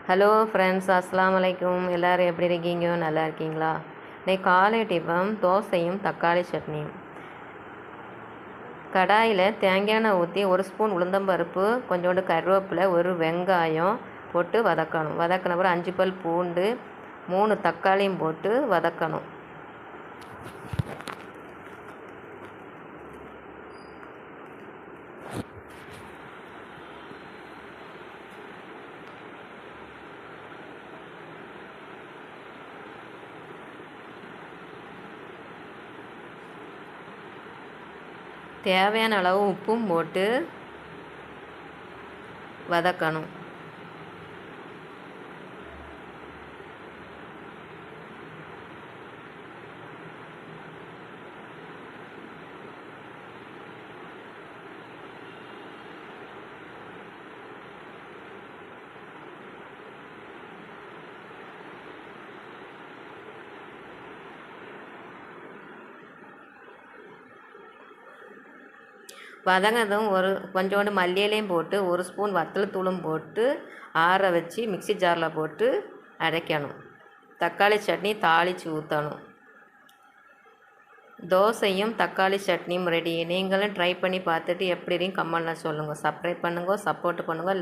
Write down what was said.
Hello friends, அஸ்ஸலாமு அலைக்கும். எல்லோரும் எப்படி இருக்கீங்க? நல்லா இருக்கீங்களா? இன்னைக்கு காலை டிஃபன் தோசையும் தக்காளி சட்னியும். கடாயில் தேங்காய் எண்ணெய் ஊற்றி 1 ஸ்பூன் உளுந்தம்பருப்பு, கொஞ்சோண்டு கருவேப்பிலை, ஒரு வெங்காயம் போட்டு வதக்கணும். வதக்கின அப்புறம் 5 பல் பூண்டு, 3 தக்காளியும் போட்டு வதக்கணும். தேவையான அளவு உப்பும் போட்டு வதக்கணும். வதங்கதும் கொஞ்சோண்டு மல்லியிலையும் போட்டு 1 ஸ்பூன் வத்தல் தூளும் போட்டு ஆற வச்சு மிக்சி ஜாரில் போட்டு அரைக்கணும். தக்காளி சட்னி தாளித்து ஊற்றணும். தோசையும் தக்காளி சட்னியும் ரெடி. நீங்களும் ட்ரை பண்ணி பார்த்துட்டு எப்படி கமெண்ட்டில் சொல்லுங்கள். சப்ஸ்கிரைப் பண்ணுங்கள், சப்போர்ட் பண்ணுங்கள்.